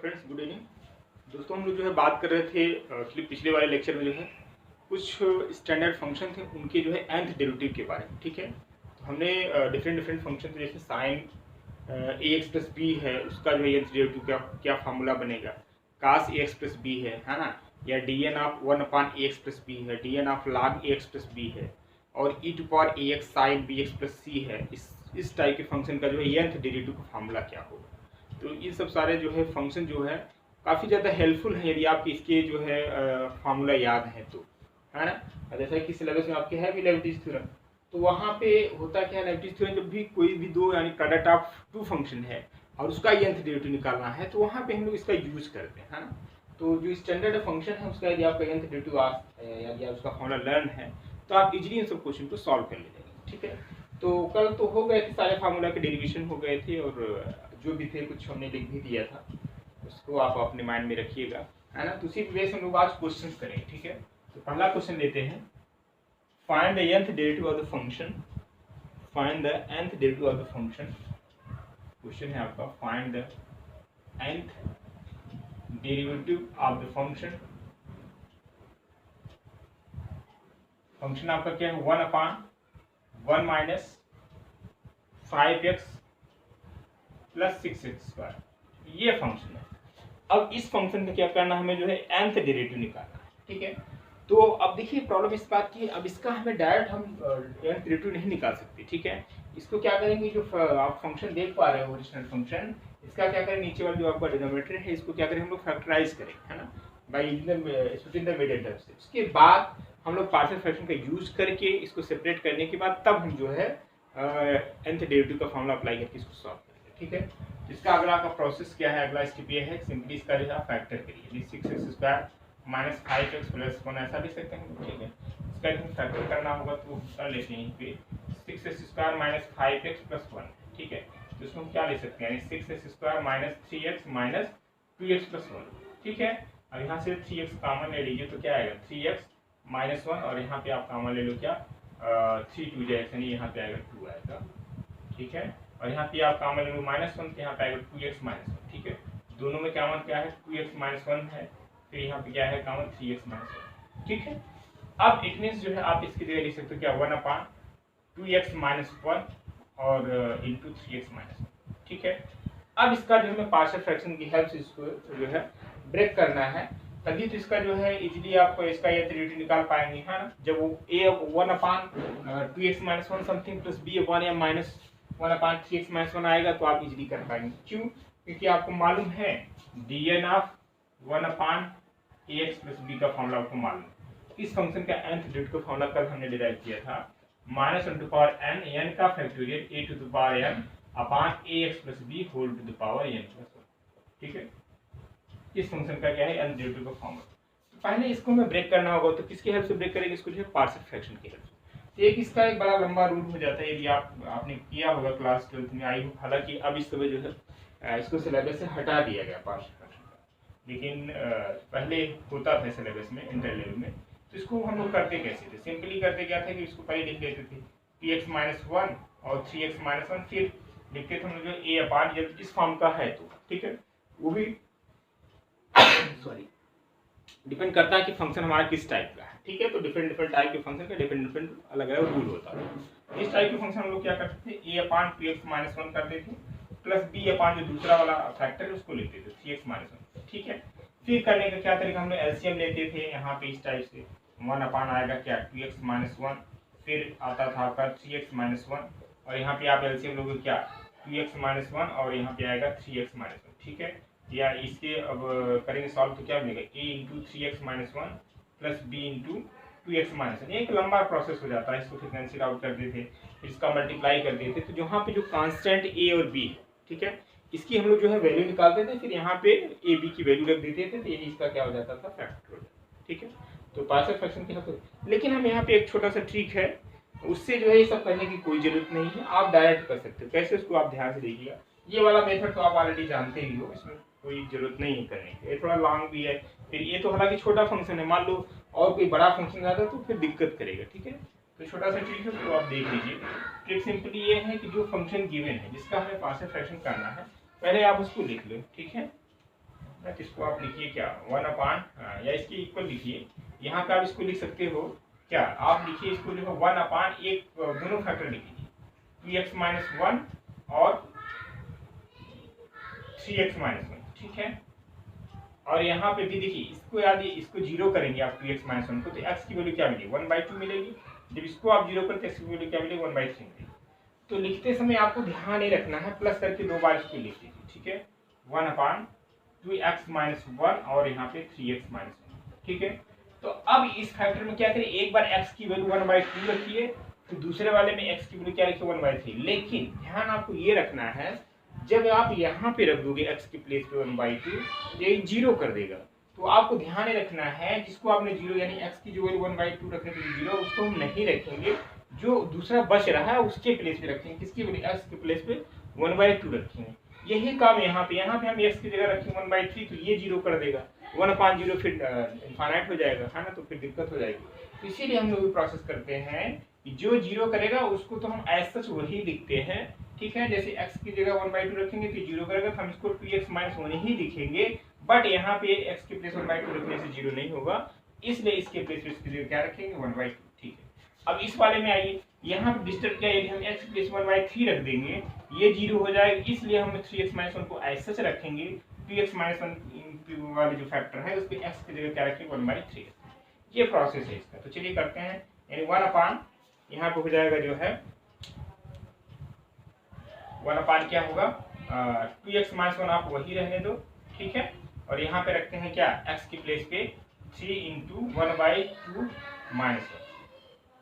Friends, good evening. दोस्तों, हम लोग जो है बात कर रहे थे एक्चुअली पिछले वाले लेक्चर में जो है कुछ स्टैंडर्ड फंक्शन थे उनके जो है nth डेरिवेटिव के बारे में। ठीक है, तो हमने डिफरेंट डिफरेंट फंक्शन थे, जैसे साइन ए एक्स प्लस बी है, उसका जो है nth डेरिवेटिव क्या क्या फार्मूला बनेगा। Cos a x plus b है ना, या d n of 1/ax plus b है, d n of log a x plus b है, और e to power a x sine b x plus c है। इस टाइप के फंक्शन का जो है nth डेरिवेटिव का फार्मूला क्या होगा। तो ये सब सारे जो है फंक्शन जो है काफ़ी ज़्यादा हेल्पफुल है यदि आपके इसके जो है फार्मूला याद है तो, है ना। जैसा कि सिलेबस में आपके है भी लेविटिस थ्योरम, तो वहाँ पे होता क्या है, लेविटिस थ्योरम जब भी कोई भी दो यानी प्रोडक्ट ऑफ टू फंक्शन है और उसका nth डेरिवेटिव निकालना है तो वहाँ पे हम लोग इसका यूज करते हैं, है ना। तो जो स्टैंडर्ड फंक्शन है उसका यदि आपका nth डेरिवेटिव यदि आप उसका फार्मूला लर्न है तो आप इजीली इन सब क्वेश्चन को सॉल्व कर लेंगे। ठीक है, तो कल तो हो गए थे सारे फार्मूला के डेरिवेशन हो गए थे, और जो भी थे कुछ हमने लिख भी दिया था, उसको आप अपने माइंड में रखिएगा, है ना। तो उसी बेस हम लोग आज क्वेश्चन करेंगे। ठीक है, तो पहला क्वेश्चन लेते हैं, find the nth derivative of the function. Find the nth derivative of the function. Question है आपका, find the nth derivative of the function. Function आपका क्या है, 1/1 माइनस 5x प्लस 6x², ये फंक्शन है। अब इस फंक्शन का क्या करना, हमें जो है nth डेरिवेटिव निकालना है। ठीक है, तो अब देखिए प्रॉब्लम इस बात की, अब इसका हमें डायरेक्ट हम nth डेरिवेटिव नहीं निकाल सकते। ठीक है, इसको क्या करेंगे, जो आप फंक्शन देख पा रहे हो ओरिजिनल फंक्शन, इसका क्या करें, नीचे वाला जो आपका डिनोमिनेटर है इसको क्या करें हम लोग फैक्टराइज करें, है ना, बाय यूजिंग द मीडियम से। उसके बाद हम लोग पार्शियल फ्रैक्शन का यूज करके इसको सेपरेट करने के बाद तब हम जो है nth डेरिवेटिव का फॉर्मूला अप्लाई करके इसको सॉल्व करेंगे। ठीक है, इसका अगला का प्रोसेस क्या है, अगला स्टेप ये है, सिंपली इसका जो है फैक्टर करिए, 6x² माइनस 5x प्लस 1 ऐसा लिख सकते हैं। ठीक है, इसका यदि फैक्टर करना होगा तो कर लेते हैं, यहीं पे 6x² माइनस 5x प्लस 1। ठीक है, तो इसको हम क्या ले सकते हैं, 6x² minus 3x minus 2x plus 1। ठीक है, अब यहाँ से 3x कॉमन ले लीजिए तो क्या आएगा, 3x माइनस 1, और यहाँ पे आप कॉमन ले लो क्या, 3 2 जैसे नहीं, यहाँ पे आएगा 2 आएगा। ठीक है, और यहाँ पे आप कॉमन ले लो -1 तो यहाँ पे आएगा 2x माइनस 1। ठीक है, दोनों में कॉमन क्या है, 2x माइनस 1 है, फिर यहाँ पे क्या है कॉमन 3x माइनस 1। ठीक है, अब इट मीन्स जो है आप इसकी जगह लिख सकते हो क्या, 1/2x माइनस 1 और इंटू 3x माइनस 1। ठीक है, अब इसका जो है पार्शियल फ्रैक्शन की हेल्प से इसको जो है ब्रेक करना है, तभी तो इसका जो है इजीली आप इसका ये डेरिवेटिव निकाल पाएंगे, है ना। जब वो a 1/2x minus 1 something plus b upon a minus 1/3x minus 1 आएगा तो आप इजीली कर पाएंगे। क्यों, क्योंकि आपको मालूम है dn of 1/ax plus b का फॉर्मूला आपको मालूम है। इस फंक्शन का nth डेरिवेटिव का फॉर्मूला कल हमने डिराइव किया था, -1/n n का factorial a⁴n upon ax plus b whole to the power n plus 1। ठीक है, इस फंक्शन का क्या है nth डेरिवेटिव का फॉर्मूला। तो पहले इसको हमें ब्रेक करना होगा, तो किसकी हेल्प से ब्रेक करेंगे, इसको जो है पार्शियल फ्रैक्शन की हेल्प से। तो एक इसका एक बड़ा लंबा रूल हो जाता है, यदि आपने किया होगा क्लास 12 में, आई हूँ। हालांकि अब इस समय जो है इसको सिलेबस से हटा दिया गया पार्शियल फ्रैक्शन का, लेकिन पहले होता था सिलेबस में इंटर लेवल में। तो इसको हम लोग करते कैसे थे, सिंपली करते क्या था कि इसको पहले लिख लेते थे px माइनस 1 और 3x माइनस 1, फिर लिखते थे हम लोग जो a अपॉन, जब इस फॉर्म का है तो ठीक है, वो भी सॉरी डिपेंड करता है कि फंक्शन हमारा किस टाइप का है। ठीक है, तो डिफरेंट डिफरेंट टाइप के फंक्शन का डिफरेंट डिफरेंट अलग अलग रूल होता है। इस टाइप के फंक्शन हम लोग क्या करते थे, a अपॉन 2x माइनस 1 करते थे, प्लस b अपॉन जो दूसरा वाला फैक्टर है उसको लिखते थे 3x माइनस 1। ठीक है, फिर करने का क्या तरीका, हम लोग एलसीएम लेते थे यहाँ पे इस टाइप से, 1 अपॉन आएगा क्या 2x माइनस 1, फिर आता था आपका 3x माइनस 1, और यहाँ पे आप एलसीएम लोगे क्या 2x माइनस 1 और यहाँ पे आएगा 3x माइनस 1। ठीक है, या इसके अब करेंगे सॉल्व तो क्या मिलेगा, a into 3x minus 1 plus b into 2x minus 1। एक लंबा प्रोसेस हो जाता है, इसको फिर कैंसिल आउट कर देते, फिर इसका मल्टीप्लाई कर देते, तो जहाँ पे जो कांस्टेंट a और b है, ठीक है, इसकी हम लोग जो है वैल्यू निकालते थे, फिर यहाँ पे a b की वैल्यू रख देते थे, तो यही इसका क्या हो जाता था, फैक्टर हो जाता। ठीक है, तो पार्शियल फ्रैक्शन की हेल्प। लेकिन हम यहाँ पे एक छोटा सा ट्रिक है, उससे जो है ये सब करने की कोई जरूरत नहीं है, आप डायरेक्ट कर सकते हो। कैसे, उसको आप ध्यान से देखिएगा। ये वाला मेथड तो आप ऑलरेडी जानते ही हो, इसमें कोई जरूरत नहीं है करने की। ये थोड़ा लॉन्ग भी है, फिर ये तो हालांकि छोटा फंक्शन है, मान लो और कोई बड़ा फंक्शन आता तो फिर दिक्कत करेगा। ठीक है, तो छोटा सा ट्रिक है, तो आप देख लीजिए। ट्रिक सिंपली ये है कि जो फंक्शन गिवन है जिसका हमें पार्शियल फ्रैक्शन करना है, पहले आप उसको लिख लो। ठीक है, इसको आप लिखिए क्या 1 अपान या इसके इक्वल लिखिए। यहाँ पे आप इसको लिख सकते हो क्या, आप लिखिए इसको लिखो 1 अपान एक दोनों फैक्टर लिख लीजिए 2x माइनस 1 और 3x माइनस 1, ठीक है। और यहाँ पे भी देखिए इसको याद है, इसको जीरो करेंगे आप 2x माइनस 1 को तो x की वैल्यू क्या मिलेगी 1/2 मिलेगी। जब इसको आप जीरो करते हैं x की वैल्यू क्या मिलेगी 1/3 मिलेगी। तो लिखते समय आपको ध्यान नहीं रखना है, प्लस करके 2 बार इसको लिख लीजिए, ठीक है। 1 अपान 2x माइनस 1 और यहाँ पे 3x माइनस 1, ठीक है। तो अब इस फैक्टर में क्या करें, एक बार x की वैल्यू 1/2 रखिए, फिर दूसरे वाले में x की वैल्यू क्या रखिए 1/3। लेकिन ध्यान आपको ये रखना है, जब आप यहाँ पे रख दोगे x के प्लेस पे 1/2 ये जीरो कर देगा। तो आपको ध्यान रखना है, जिसको आपने जीरो यानी x की जो वैल्यू 1/2 रखने के लिए जीरो, उसको हम नहीं रखेंगे, जो दूसरा बच रहा है उसके प्लेस पे रखेंगे। किसकी वैल्यू x के प्लेस पे 1/2 रखेंगे। यही काम यहाँ पे हम x की जगह रखेंगे 1/3 तो ये जीरो कर देगा, 1/0 फिर इनफाइनाइट हो जाएगा, है ना, तो फिर दिक्कत हो जाएगी। तो इसीलिए हम लोग प्रोसेस करते हैं कि जो जीरो करेगा उसको तो हम एज सच वही लिखते हैं, ठीक है। जैसे x की जगह 1/2 रखेंगे तो जीरो करेगा तो हम इसको 2x माइनस 1 ही लिखेंगे, बट यहाँ पे x के प्लेस 1/2 रखने से जीरो नहीं होगा, इसलिए इसके प्लेस पे इसकी जगह क्या रखेंगे 1/2, ठीक है। अब इस वाले में आइए, यहाँ पे डिस्टर्ब क्या है, हम x प्लेस 1/3 रख देंगे, ये जीरो हो जाएगा, इसलिए हम 3x माइनस 1 को एज सच रखेंगे। 2x माइनस 1 वाले जो फैक्टर है उस पे x की जगह क्या रखेंगे 1/3। ये प्रोसेस है इसका। तो चलिए करते हैं, यानी 1 अपान यहाँ पे हो जाएगा जो है 1 अपान क्या होगा 2x माइनस 1 आप वही रहने दो, ठीक है। और यहाँ पे रखते हैं क्या x की प्लेस पे 3 इंटू 1/2 माइनस 1,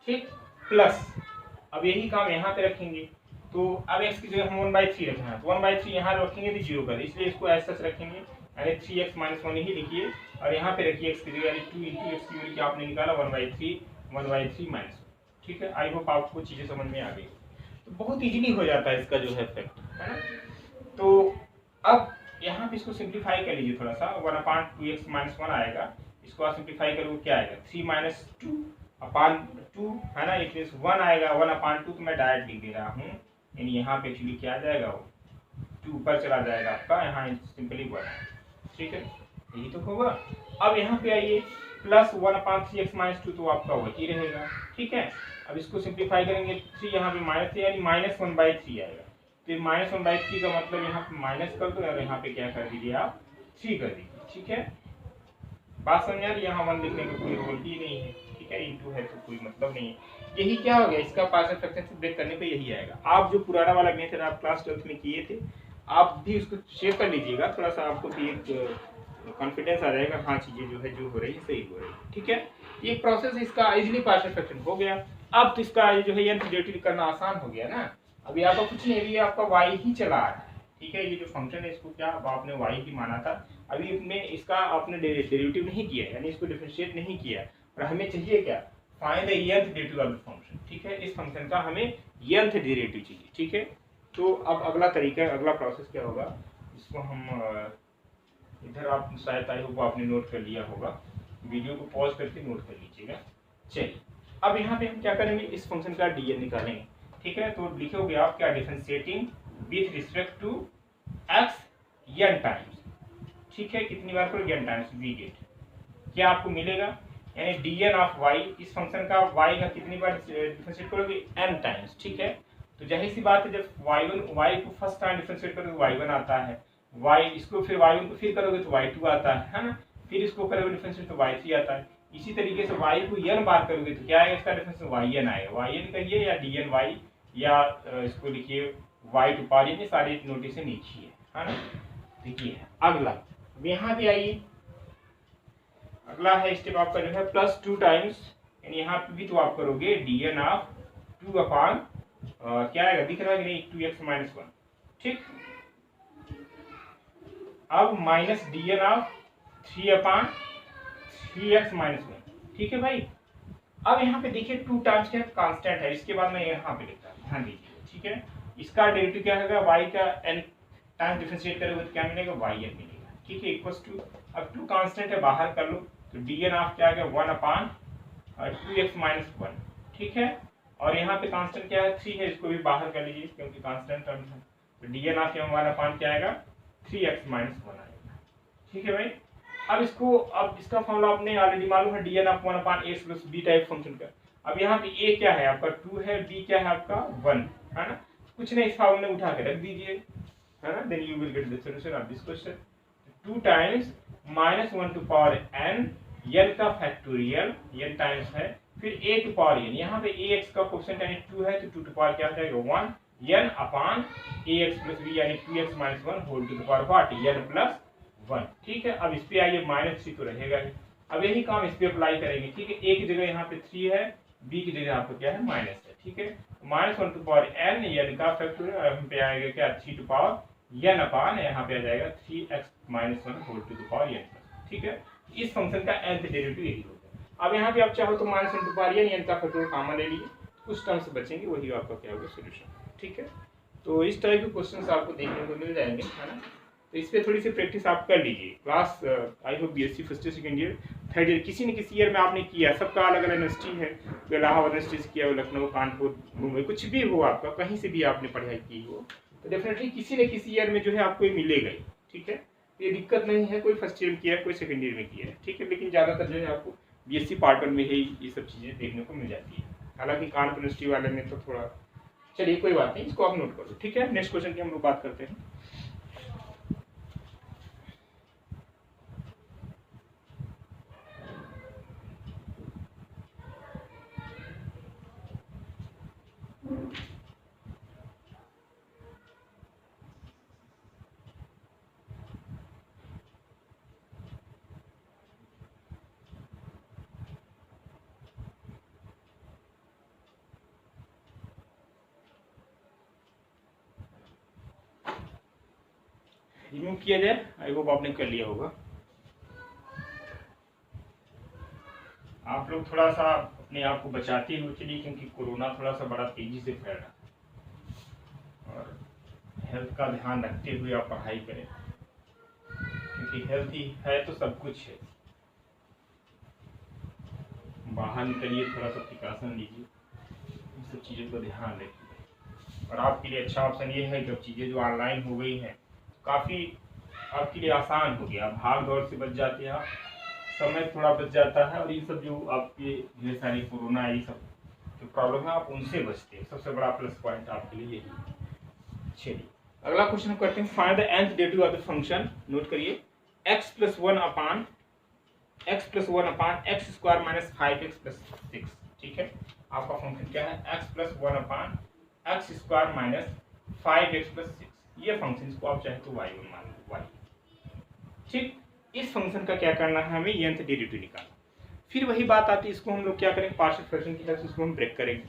ठीक, प्लस अब यही काम यहाँ पे रखेंगे। तो अब x की जगह हम 1/3 रखना है, तो 1/3 यहाँ रखेंगे तो जीरो कर, इसलिए इसको ऐसा रखेंगे, यानी 3x माइनस 1 ही लिखिए और यहाँ पे रखिए x की जगह, यानी 2 इंटू x की वैल्यू क्या आपने निकाला 1/3 माइनस 1, ठीक है। आई होप आपको चीजें समझ में आ गई। तो बहुत इजीली हो जाता है इसका जो है फैक्ट, है ना। तो अब यहाँ पे इसको सिंप्लीफाई कर लीजिए थोड़ा सा, 1/2x माइनस 1 आएगा, इसको आप सिंप्लीफाई करोगे क्या आएगा 3 माइनस 2 अपान 2, है ना, इट मींस 1 आएगा। 1/2 तो मैं डायरेक्ट लिख दे रहा हूँ, यानी यहाँ पे एक्चुअली क्या आ जाएगा वो 2 ऊपर चला जाएगा आपका, यहाँ सिंपली 1, ठीक है, यही तो होगा। अब यहाँ पे आइए प्लस 1/3x माइनस 2 तो आपका वही रहेगा, ठीक है। अब इसको सिंप्लीफाई करेंगे 3 यहाँ पे माइनस है, यानी माइनस 1/3 आएगा। तो माइनस 1/3 का मतलब यहाँ पे माइनस कर दो और यहाँ पे क्या कर दीजिए आप 3 कर दीजिए, ठीक है। बात समझ आ रही है, यहाँ 1 लिखने का कोई रोल ही नहीं है, ठीक है, इंटू है तो कोई मतलब नहीं है। यही क्या हो गया, इसका पार्शियल फ्रैक्शन से ब्रेक करने पे यही आएगा। आप जो पुराना वाला मेथड आप क्लास 12 में किए थे, आप भी उसको चेक कर लीजिएगा, थोड़ा सा आपको भी एक कॉन्फिडेंस आ जाएगा, हाँ चीजें जो है जो हो रही है सही हो रही है, ठीक है। ये प्रोसेस इसका इजीली पार्शियल फ्रैक्शन हो गया। अब तो इसका जो है nth डेरिवेटिव करना आसान हो गया ना। अभी आपका कुछ नहीं, अभी आपका y ही चला आ रहा है, ठीक है। ये जो फंक्शन है इसको क्या आपने y ही माना था, अभी में इसका आपने डेरिवेटिव नहीं किया, यानी इसको डिफरेंशिएट नहीं किया, और हमें चाहिए क्या find the nth derivative of the function, ठीक है। इस फंक्शन का हमें nth डेरिवेटिव चाहिए, ठीक है। तो अब अगला तरीका, अगला प्रोसेस क्या होगा, इसको हम इधर आप शायद आई होप आपने नोट कर लिया होगा, वीडियो को पॉज करके नोट कर लीजिएगा। चलिए अब यहाँ पे हम क्या करेंगे, इस फंक्शन का dn निकालेंगे, ठीक है। तो लिखोगे आप क्या differentiating with respect to x n times, ठीक है, कितनी बार करोगे n टाइम्स, वी गेट क्या आपको मिलेगा, यानी dn ऑफ y, इस फंक्शन का y का कितनी बार डिफरेंशिएट करोगे n टाइम्स, ठीक है। तो जाहिर सी बात है जब y को फर्स्ट टाइम डिफरेंशिएट करोगे y1 आता है, y इसको फिर y1 को फिर करोगे तो y2 आता है ना, फिर इसको करोगे डिफरेंशिएट तो y3 आता है। इसी तरीके से y को n बार करोगे तो क्या आएगा, इसका डिफरेंशिएट yn आएगा, yn कहिए या dny या इसको लिखिए y टू पावर, ये सारे नोटेशन लिखिए, है ना। देखिए अगला यहाँ पे आइए, अगला है स्टेप आपका जो है प्लस 2 टाइम्स, यानी यहाँ पे भी तो आप करोगे dn ऑफ 2 अपान क्या आएगा दिख रहा है कि नहीं 2x माइनस 1, ठीक। अब minus dn of 3/3x minus 1, ठीक है भाई। अब यहाँ पे देखिए 2 टाइम्स क्या कांस्टेंट है, इसके बाद मैं यहाँ पे लिखता हूँ, ध्यान दीजिए, ठीक है। इसका डेरिवेटिव क्या होगा, y का n टाइम्स डिफरेंशिएट करोगे तो क्या मिलेगा yn मिलेगा, ठीक है, इक्वल्स टू, अब 2 कांस्टेंट है बाहर कर लो, तो dn ऑफ क्या आ गया 1/2x माइनस 1, ठीक है। और यहाँ पे कांस्टेंट क्या है 3 है, इसको भी बाहर कर लीजिए क्योंकि कांस्टेंट टर्म है, तो dn ऑफ 1 अपान क्या आएगा 3x माइनस 1 आएगा, ठीक है भाई। अब इसका फॉर्मूला आपने ऑलरेडी मालूम है, dn of 1/x plus b type function का। अब यहाँ पे a क्या है आपका 2 है, b क्या है आपका 1 है ना। कुछ नहीं, इस फॉर्मूले में उठा के रख दीजिए है ना, then you will get the solution of this question. 2 times -1 to power n, n का फैक्टोरियल n टाइम्स है, फिर a टू पावर n, यहाँ पे ax का कोएफिशिएंट यानी 2 है तो 2 टू पावर क्या हो जाएगा 1 n upon ax plus b यानी 2x minus 1 whole to the power what n plus 1। ठीक है, अब इस पे आइए -3 तो रहेगा ही। अब यही काम इस पे अप्लाई करेंगे। ठीक है, a की जगह यहाँ पे 3 है, b की जगह आपको क्या है माइनस है। ठीक है, -1 टू पावर n, n का फैक्टोरियल, हम पे आएगा क्या 3 टू पावर n अपान यहाँ पे आ जाएगा 3x minus 1 whole to the power n। ठीक है, इस फंक्शन का nth डेरिवेटिव यही होता है। अब यहाँ पे आप चाहो तो -1 टू पावर n का फैक्टोरियल कॉमन ले लीजिए, कुछ टर्म्स बचेंगे, वही आपका क्या होगा सोल्यूशन। ठीक है, तो इस टाइप के क्वेश्चंस आपको देखने को मिल जाएंगे है ना। तो इस पे थोड़ी सी प्रैक्टिस आप कर लीजिए। Class I hope BSc first year, second year, third year, किसी न किसी ईयर में आपने किया। सबका अलग अलग यूनिवर्सिटी है, तो इलाहाबाद यूनिवर्सिटी से किया हो, लखनऊ, कानपुर, मुंबई, कुछ भी हो आपका, कहीं से भी आपने पढ़ाई की हो, तो डेफिनेटली किसी न किसी ईयर में जो है आपको ये मिलेगा ही। ठीक है, ये दिक्कत नहीं है, कोई फर्स्ट ईयर में किया है, कोई सेकंड ईयर में किया है। ठीक है, लेकिन ज़्यादातर जो है आपको बीएससी पार्ट वन में ही ये सब चीज़ें देखने को मिल जाती है। हालांकि कानपुर यूनिवर्सिटी वाले में तो थोड़ा, चलिए कोई बात नहीं, इसको आप नोट कर लो। ठीक है, नेक्स्ट क्वेश्चन की हम लोग बात करते हैं। रिमूव किया जाए, आई होप आपने कर लिया होगा। आप लोग थोड़ा सा अपने आप को बचाते हुए चलिए, क्योंकि कोरोना थोड़ा सा बड़ा तेजी से फैल रहा है, और हेल्थ का ध्यान रखते हुए आप पढ़ाई करें, क्योंकि हेल्थ ही है तो सब कुछ है। बाहर निकलिए, थोड़ा सा प्रिकॉशन लीजिए, इन सब चीज़ों का ध्यान रखिए। और आपके लिए अच्छा ऑप्शन ये है, जब चीज़ें जो ऑनलाइन हो गई हैं काफ़ी आपके लिए आसान हो गया, भाग दौड़ से बच जाते हैं आप, समय थोड़ा बच जाता है, और ये सब जो आपके ढेर सारी कोरोना ये सब जो प्रॉब्लम है आप उनसे बचते हैं। सबसे बड़ा प्लस पॉइंट आपके लिए यही है। चलिए अगला क्वेश्चन करते हैं। Find the nth derivative of the function, note करिए, x प्लस 1 अपान x square minus 5x plus 6। ठीक है, आपका फंक्शन क्या है x प्लस 1 अपान x square minus 5x plus 6। ये फंक्शन को आप चाहे तो y1 मान लो, y। ठीक, इस फंक्शन का क्या करना है हमें, nth डेरिवेटिव निकालना। फिर वही बात आती है, इसको हम लोग क्या करेंगे, पार्शियल फ्रैक्शन की हेल्प से इसको हम ब्रेक करेंगे,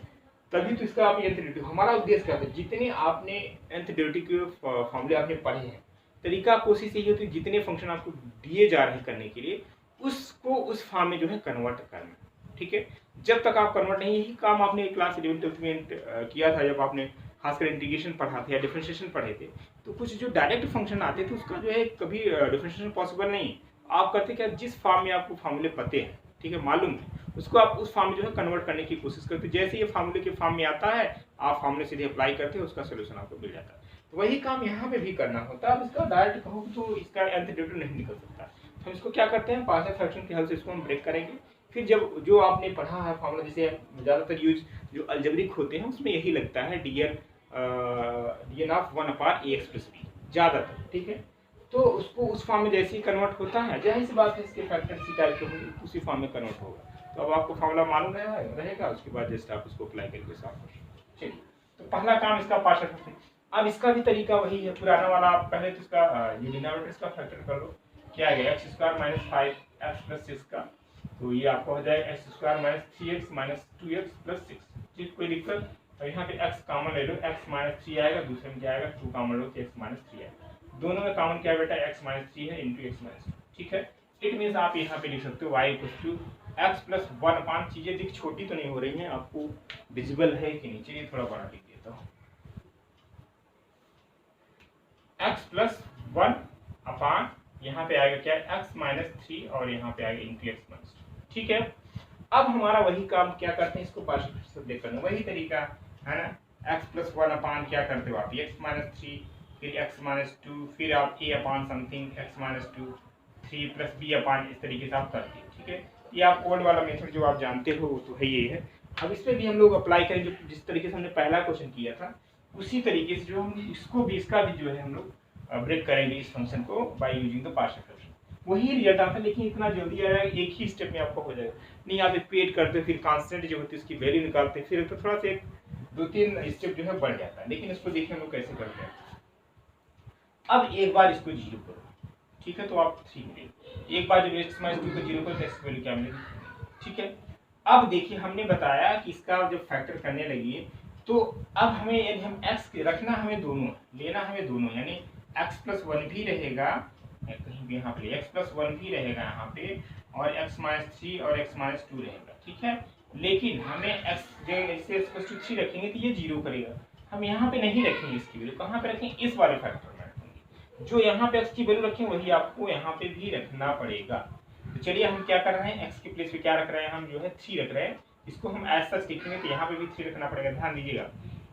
तभी तो इसका आप nth डेरिवेटिव। हमारा उद्देश्य क्या है, जितने आपने nth डेरिवेटिव के फॉर्मूले आपने पढ़े हैं, तरीका कोशिश यही होती है जितने फंक्शन आपको दिए जा रहे हैं करने के लिए, उसको उस फॉर्म में जो है कन्वर्ट करना। ठीक है, जब तक आप कन्वर्ट नहीं, यही काम आपने क्लास 11th में किया था, जब आपने खासकर इंटीग्रेशन पढ़ा थे या डिफरेंशिएशन पढ़े थे, तो कुछ जो डायरेक्ट फंक्शन आते थे उसका जो है कभी डिफरेंशिएशन पॉसिबल नहीं। आप करते क्या, जिस फॉर्म में आपको फार्मूले पते हैं, ठीक है, मालूम है, उसको आप उस फॉर्म में जो है कन्वर्ट करने की कोशिश करते। जैसे ये फार्मूले के फॉर्म में आता है, आप फार्मूले सीधे अप्लाई करते हैं, उसका सोल्यूशन आपको मिल जाता है। तो वही काम यहाँ पे भी करना होता है। अब इसका डायरेक्ट कहो तो इसका nth डेरिवेटिव नहीं निकल सकता, तो हम इसको क्या करते हैं, पार्शियल फ्रैक्शन की हेल्प से इसको हम ब्रेक करेंगे। फिर जब जो आपने पढ़ा है फार्मूला, जैसे ज़्यादातर यूज जो अलजेब्रिक होते हैं उसमें यही लगता है, dn of 1 upon ax plus b ज़्यादातर। ठीक है, तो उसको उस फॉर्म में जैसे ही कन्वर्ट होता है, जाहिर सी बात है इसके फैक्टर इसी टाइप के होंगे, उसी फॉर्म में कन्वर्ट होगा। तो अब आपको फॉर्मूला मालूम रहेगा, उसके बाद जस्ट आप उसको अप्लाई करके साफ कर। चलिए, तो पहला काम इसका पार्शियल फ्रैक्शन। अब इसका भी तरीका वही है, पुराना वाला। आप पहले तो इसका ये डिनोमिनेटर इसका फैक्टर कर लो, क्या आ गया x square minus 5x plus 6 का, तो ये आपको हो जाएगा x square minus 3x minus 2x plus 6। ठीक, कोई दिक्कत। तो यहाँ पे x कॉमन ले लो, x माइनस 3 आएगा, दूसरे में क्या आएगा 2 कॉमन लो तो x माइनस 3 आएगा। दोनों में कॉमन क्या बेटा, x माइनस 3 है इंटू x माइनस 2। ठीक है, इट मीन्स आप यहाँ पे लिख सकते हो y equals to x plus 1 upon, चीजें दिख छोटी तो नहीं हो रही हैं, आपको विजिबल है कि नहीं, चलिए थोड़ा बड़ा लिख देता हूँ, x प्लस 1 अपान, यहाँ पे आएगा क्या, x माइनस 3, और यहाँ पे आएगा इंटू x माइनस 2। ठीक है, अब हमारा वही काम क्या करते हैं, इसको पार्शियल फ्रैक्शन ब्रेक करना, वही तरीका है ना। x प्लस 1 अपान क्या करते हो आप, x माइनस 3, फिर x माइनस 2, फिर आप a upon something x minus 2, 3 + b/, इस तरीके से आप करते हैं। ठीक है, ये आप ओल्ड वाला मेथड जो आप जानते हो तो है ये है। अब इस पर भी हम लोग अप्लाई करें, जो जिस तरीके से हमने पहला क्वेश्चन किया था उसी तरीके से जो हम इसको भी, इसका भी जो है हम लोग ब्रेक करेंगे इस फंक्शन को by using the partial fraction. वही रिजल्ट आता है, लेकिन इतना जल्दी आएगा, एक ही स्टेप में आपको हो जाएगा। नहीं आप एक पेड करते फिर कांस्टेंट जो होती है उसकी वैल्यू निकालते फिर तो थोड़ा सा एक 2-3 स्टेप जो है बढ़ जाता है। लेकिन इसको देखिए हम लोग कैसे करते हैं। अब एक बार इसको 0 करो, ठीक है, तो आप 3 मिलेगी। एक बार जब x - 2 को 0 करो तो x की वैल्यू क्या मिलेगी। ठीक है, अब देखिए हमने बताया कि इसका जब फैक्टर करने लगी तो अब हमें, यदि हम x रखना हमें दोनों, लेना हमें दोनों, यानी x + 1 भी रहेगा कहीं भी, यहाँ पे x + 1 भी रहेगा यहाँ पे, और x - 3 और x - 2 रहेगा। ठीक है, लेकिन हमें x जैसे x = 3 रखेंगे तो ये 0 करेगा। हम यहाँ पे नहीं रखेंगे इसकी वैल्यू, कहाँ पे रखेंगे, इस वाले फैक्टर में रखेंगे। जो यहाँ पे x की वैल्यू रखें वही आपको यहाँ पे भी रखना पड़ेगा। तो चलिए हम क्या कर रहे हैं, x के प्लेस पे क्या रख रहे हैं, हम जो है 3 रख रहे हैं। इसको हम ऐसा लिखेंगे तो यहाँ पे भी 3 रखना पड़ेगा। ध्यान दीजिएगा,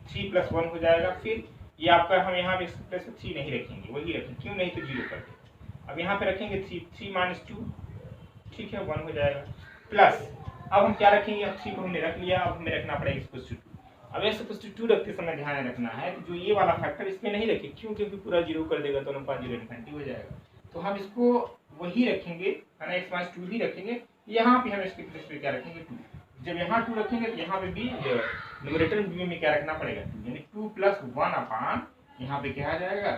3 + 1 हो जाएगा। फिर ये आपका, हम यहाँ पे इसके प्लेस पे 3 नहीं रखेंगे, वही रखेंगे, क्यों नहीं तो 0 कर दें। अब यहाँ पे रखेंगे 3 - 2, ठीक है, 1 हो जाएगा। प्लस अब हम क्या रखेंगे, अब 3 को हमने रख लिया, अब हमें रखना पड़ेगा x = 2। अब x = 2 रखते समय ध्यान रखना है जो ये वाला फैक्टर इसमें नहीं रखे, क्यों, क्योंकि पूरा 0 कर देगा तो 0 हो जाएगा। तो हम इसको वही रखेंगे, है ना, x - 2 ही रखेंगे। यहाँ पे हम इसके प्लेस पे क्या रखेंगे, 2। जब यहाँ 2 रखेंगे तो यहाँ पे भी न्यूमरेटर में क्या रखना पड़ेगा, 2, यानी 2 + 1/, यहाँ पे क्या आ जाएगा,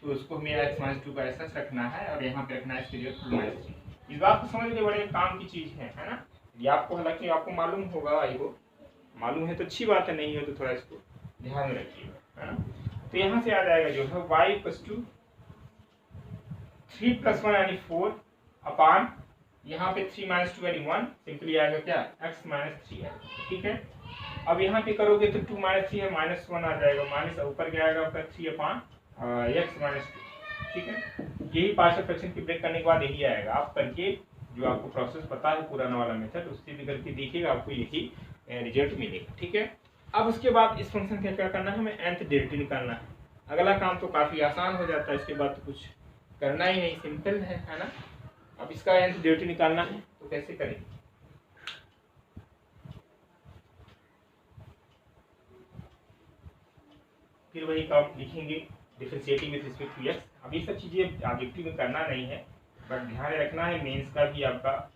तो उसको हमें x - 2 का ऐसा रखना है और यहाँ पे रखना है इसके लिए 2 - 3। इस बात को समझ लिए बड़े काम की चीज है ना। ये आपको, हालांकि आपको मालूम होगा, आई हो मालूम है तो अच्छी बात है, नहीं हो तो थोड़ा इसको ध्यान में रखिएगा, है ना। तो यहाँ से आ जाएगा जो है y = 3 + 1 यानी 4/, यहाँ पे 3 - 2 यानी 1, सिंपली आएगा क्या, x - 3 है। ठीक है, अब यहाँ पे करोगे तो 2 - 3 है, -1 आ जाएगा, माइनस ऊपर क्या आएगा आपका 3/x - 2। ठीक है, यही पार्शियल फ्रैक्शन की ब्रेक करने के बाद यही आएगा। आप करके जो आपको प्रोसेस पता है पुराना वाला मेथड, उससे भी करके देखिएगा, आपको यही रिजल्ट मिलेगा। ठीक है, अब उसके बाद इस फंक्शन का क्या करना है, हमें nth डेरिवेटिव निकालना है। अगला काम तो काफ़ी आसान हो जाता है, इसके बाद तो कुछ करना ही नहीं, सिंपल है ना। अब इसका nth डेरिवेटिव निकालना है तो कैसे करेंगे, फिर वही काम लिखेंगे, differentiating with respect to x। अब ये सब चीज़ें ऑब्जेक्टिव में करना नहीं है, बट ध्यान रखना है, मेंस का भी आपका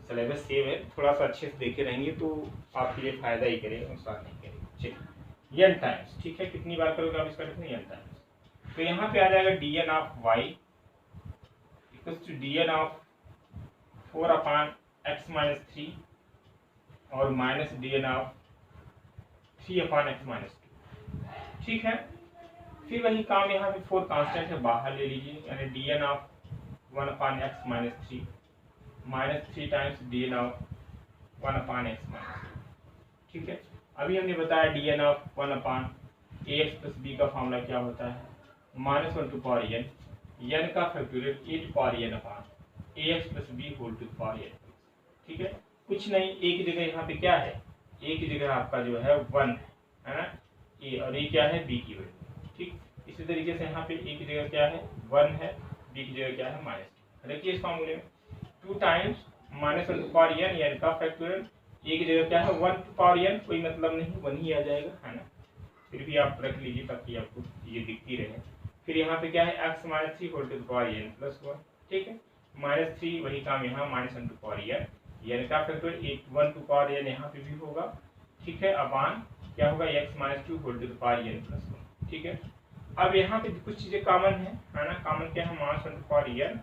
सिलेबस सेम है, थोड़ा सा अच्छे से देखे रहेंगे तो आपके लिए फायदा ही करेगा, नुकसान नहीं करेगा। चलिए n टाइम्स, ठीक है, कितनी बार करोगे आप इसका लिखना, n टाइम्स। तो यहाँ पे आ जाएगा dn of y = dn of 4/x - 3 और माइनस dn ऑफ 3/x - 2। ठीक है, फिर वही काम, यहाँ पे 4 कांस्टेंट है, बाहर ले लीजिए, यानी dn of 1/x - 3 -3 times dn of 1/x - 2। ठीक है, अभी हमने बताया dn ऑफ 1/ax + b का फॉर्मूला क्या होता है, -1/n, n का factorial 8/n/ax + b whole to power n। ठीक है, कुछ नहीं, एक जगह यहाँ पे क्या है, एक जगह आपका जो है 1 है ना, a, और ये क्या है, b की वैल्यू। ठीक, इसी तरीके से यहाँ पे एक जगह क्या है, 1 है, b की जगह क्या है, -2। देखिए इस फॉर्मूले में 2 टाइम्स -1/n, n का फैक्टोरियल, एक जगह क्या है 1/n, कोई मतलब नहीं, 1 ही आ जाएगा, है ना। फिर भी आप रख लीजिए ताकि आपको ये दिखती रहे। फिर यहाँ पे क्या है, x - 3 whole to power n + 1। ठीक है, -3 वही काम यहाँ -1/n, n का फैक्टोरियल 1/n यहाँ पे भी होगा। ठीक है, अपान क्या होगा, x - 2 whole to power n + 1। ठीक है, अब यहाँ पे कुछ चीजें कॉमन है ना, कॉमन क्या है, -1/n,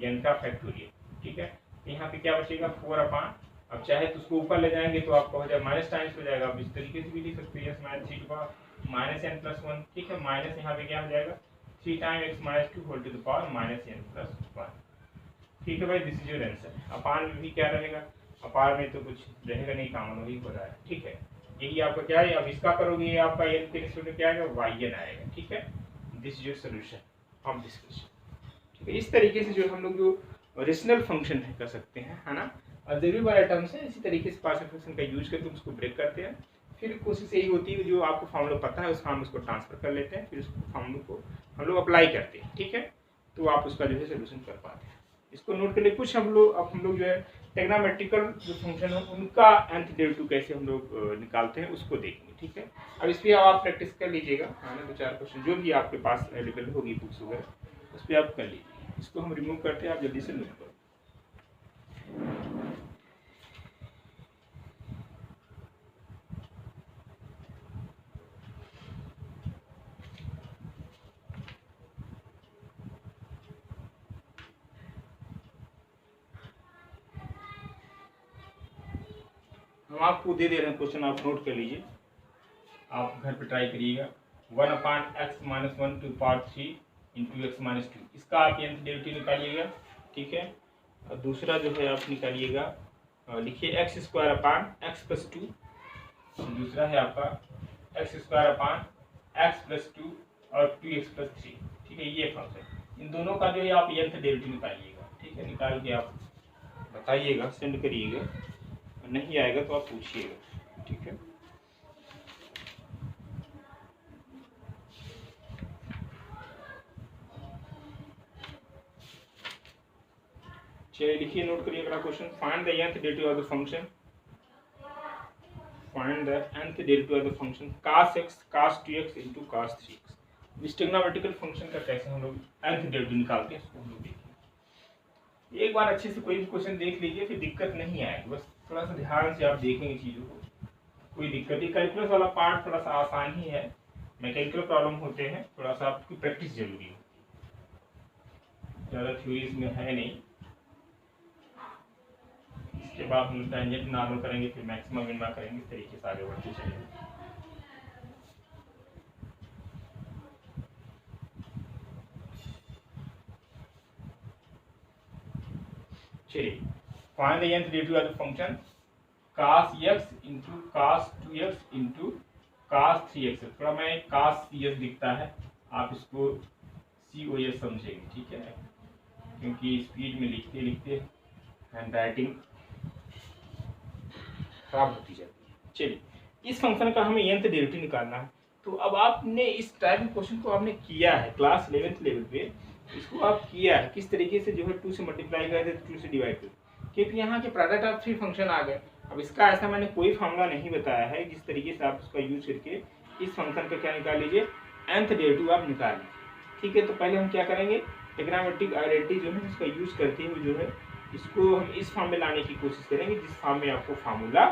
n का फैक्टोरियल। ठीक है, यहाँ पे क्या बचेगा, 4/, अब चाहे तो उसको ऊपर ले जाएंगे तो आपको हो जाएगा माइनस टाइम्स हो जाएगा, आप इस तरीके से भी लिख सकते हैं, -3 की पावर -n + 1। ठीक है, माइनस यहाँ पे क्या हो जाएगा, 3 times x - 2 whole to the power -n + 1। ठीक है भाई, this is your answer. Upon में भी क्या रहेगा, अपान में तो कुछ रहेगा नहीं, कॉमन वही हो रहा है। ठीक है, यही आपका क्या है, अब इसका करोगे आपका n के रिस्पेक्ट में क्या आएगा, yn आएगा। ठीक है, this is your solution of this question. ठीक है, इस तरीके से जो हम लोग जो रेशनल फंक्शन है कर सकते हैं, है ना, और जरूरी वाला टर्म्स है, इसी तरीके से पार्शियल फ्रैक्शन का यूज करके उसको ब्रेक करते हैं। फिर कोशिश यही होती है जो आपको फॉर्मूला पता है उस फॉर्मूले को ट्रांसफर कर लेते हैं, फिर उस फॉर्मूले को हम लोग अप्लाई करते हैं। ठीक है, तो आप उसका जो है सोल्यूशन कर पाते हैं। इसको नोट कर लिए। कुछ हम लोग जो है ट्रिग्नोमेट्रिकल जो फंक्शन है उनका nth डेरिवेटिव कैसे हम लोग निकालते हैं उसको देखेंगे, ठीक है। अब इस पर आप प्रैक्टिस कर लीजिएगा, है ना, 2-4 क्वेश्चन जो भी आपके पास अवेलेबल होगी बुक्स वगैरह उस पर आप कर लीजिए। इसको हम रिमूव करते हैं, आप जल्दी से नोट करो। हम आपको दे दे रहे हैं क्वेश्चन, आप नोट कर लीजिए, आप घर पे ट्राई करिएगा। 1/x-1 to power 3 into x-2, इसका आप nth डेरिवेटिव निकालिएगा, ठीक है। और दूसरा जो है आप निकालिएगा, लिखिए x² x+2, दूसरा है आपका x² x+2 और 2x+3, ठीक है। ये फंक्शन, इन दोनों का जो है आप nth डेरिवेटिव निकालिएगा, ठीक है। निकाल के आप बताइएगा, सेंड करिएगा, नहीं आएगा तो आप पूछिएगा, ठीक है। चलिए लिखिए, नोट करिए अगला question. Find the nth derivative of the function, find the nth derivative of the function cos x cos 2x into cos 3x। इस ट्रिग्नोमेट्रिकल फंक्शन का कैसे हम लोग nth डेरिवेटिव निकालते हैं इसको हम लोग देखेंगे। एक बार अच्छे से कोई भी क्वेश्चन देख लीजिए, फिर दिक्कत नहीं आएगी। बस थोड़ा सा ध्यान से आप देखेंगे चीज़ों को, कोई दिक्कत नहीं। कैलकुलस वाला पार्ट थोड़ा सा आसान ही है, मैकेनिकल प्रॉब्लम होते हैं, थोड़ा सा आपकी प्रैक्टिस जरूरी है, ज़्यादा थ्योरी इसमें है नहीं। इसके बाद हम टेंजेंट नॉर्मल करेंगे, फिर मैक्सिमम मिनिमम करेंगे, इस तरीके से आगे बढ़ते चलेंगे। चलिए, find the nth derivative of the function cos x into cos 2x into cos 3x। थोड़ा मैं cos cs दिखता है, आप इसको cos समझेंगे, ठीक है, क्योंकि स्पीड में लिखते लिखते हैंड राइटिंग खराब होती जाती है। चलिए, इस फंक्शन का हमें nth डेरिवेटिव निकालना है। तो अब आपने इस टाइप के क्वेश्चन को आपने किया है क्लास 11th लेवल पे, इसको आप किया है किस तरीके से, जो है 2 से मल्टीप्लाई कर देते, 2 से डिवाइड कर, क्योंकि यहाँ के प्रोडक्ट ऑफ 3 फंक्शन आ गए। अब इसका ऐसा मैंने कोई फार्मूला नहीं बताया है, जिस तरीके से आप उसका यूज करके इस फंक्शन का क्या निकाल लीजिए, nth डेरिवेटिव आप निकाल लीजिए, ठीक है। तो पहले हम क्या करेंगे, ट्रिग्नोमेट्रिक आइडेंटिटी जो है इसका यूज करते हुए जो है इसको हम इस फॉर्म में लाने की कोशिश करेंगे जिस फॉर्म में आपको फार्मूला